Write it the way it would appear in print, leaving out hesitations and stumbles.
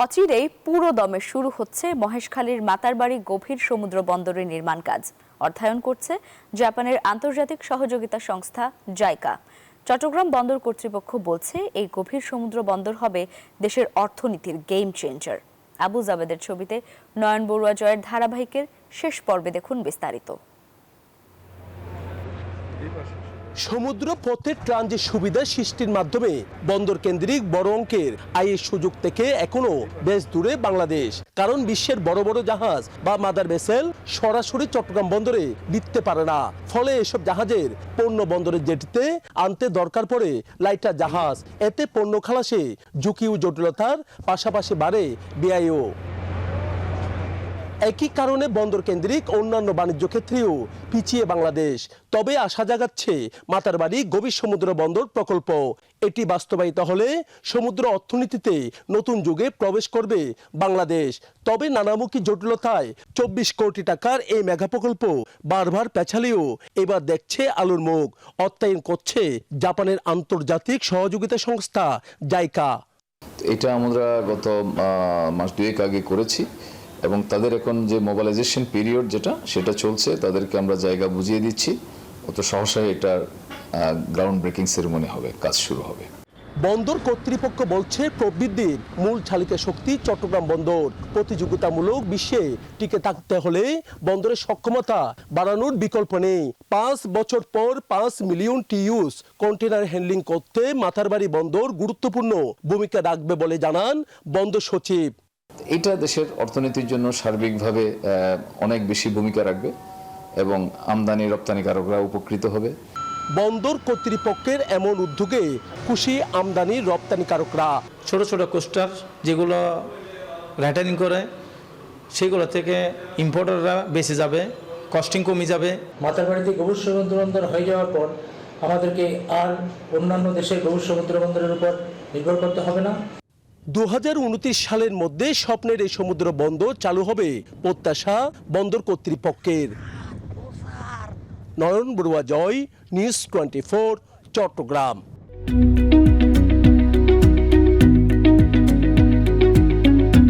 অচিরেই পুরো দমে শুরু হচ্ছে মহেশখালীর মাতারবাড়ি গভীর সমুদ্র বন্দরের নির্মাণ কাজ। অর্থায়ন করছে জাপানের আন্তর্জাতিক সহযোগিতা সংস্থা জাইকা। চট্টগ্রাম বন্দর কর্তৃপক্ষ বলছে এই গভীর সমুদ্র বন্দর হবে দেশের অর্থনীতির গেম চেঞ্জার। আবু জাবেদের ছবিতে নয়ন বড়ুয়া জয়ের ধারাবাহিকের শেষ পর্বে দেখুন বিস্তারিত। সমুদ্র পথে ট্রানজিট সুবিধা সৃষ্টির মাধ্যমে বন্দর কেন্দ্রিক বড় অঙ্কের আয়ের সুযোগ থেকে এখনো বেশ দূরে বাংলাদেশ। কারণ বিশ্বের বড় বড় জাহাজ বা মাদার ভেসেল সরাসরি চট্টগ্রাম বন্দরে ভিড়তে পারে না। ফলে এসব জাহাজের পণ্য বন্দরের জেটিতে আনতে দরকার পড়ে লাইটার জাহাজ। এতে পণ্য খালাসে ঝুঁকি ও জটিলতার পাশাপাশি বাড়ে ব্যয়ও। একই কারণে বন্দর কেন্দ্রিক অন্যান্য বাণিজ্য ক্ষেত্রেও পিছিয়ে বাংলাদেশ। তবে আশা জাগাচ্ছে মাতারবাড়ি গভীর সমুদ্র বন্দর প্রকল্প। এটি বাস্তবায়িত হলে সমুদ্র অর্থনীতিতে নতুন যুগে প্রবেশ করবে বাংলাদেশ। তবে নানামুখী জটিলতায় 24 কোটি টাকার এই মেগা প্রকল্প বারবার পেছালেও এবার দেখছে আলোর মুখ। অর্থায়ন করছে জাপানের আন্তর্জাতিক সহযোগিতা সংস্থা জাইকা। এটা আমরা গত মাস দুয়েক আগে করেছি এবং তাদের এখন যে মোবিলাইজেশন পিরিয়ড সেটা চলছে, তাদেরকে আমরা জায়গা বুঝিয়ে দিচ্ছি। অত সহসায় এটার গ্রাউন্ড ব্রেকিং সেরেমনি হবে, কাজ শুরু হবে। বন্দর কর্তৃপক্ষ বলছে প্রবৃদ্ধির মূল চালিকা শক্তি চট্টগ্রাম বন্দর। প্রতিযোগিতামূলক বিশ্বে টিকে থাকতে হলে বন্দরের সক্ষমতা বাড়ানোর বিকল্প নেই। 5 বছর পর 5 মিলিয়ন টিইউস কন্টেনার হ্যান্ডলিং করতে মাতারবাড়ি বন্দর গুরুত্বপূর্ণ ভূমিকা রাখবে বলে জানান বন্দর সচিব। এটা দেশের অর্থনীতির জন্য সার্বিকভাবে অনেক বেশি ভূমিকা রাখবে এবং আমদানি রপ্তানিকারকরা উপকৃত হবে। বন্দর কর্তৃপক্ষের এমন উদ্যোগে খুশি আমদানি রপ্তানিকারকরা। ছোট ছোট কোস্টার যেগুলো র্যাটারিং করে সেগুলো থেকে ইম্পোর্টাররা বেঁচে যাবে, কস্টিং কমে যাবে। মাতারবাড়িতে গভীর সমুদ্র বন্দর হয়ে যাওয়ার পর আমাদেরকে আর অন্যান্য দেশের গভীর সমুদ্র বন্দরের উপর নির্ভর করতে হবে না। 2029 সালের মধ্যে স্বপ্নের এই সমুদ্র বন্দর চালু হবে প্রত্যাশা বন্দর কর্তৃপক্ষের। নয়ন বড়ুয়া জয়, নিউজ 24, চট্টগ্রাম।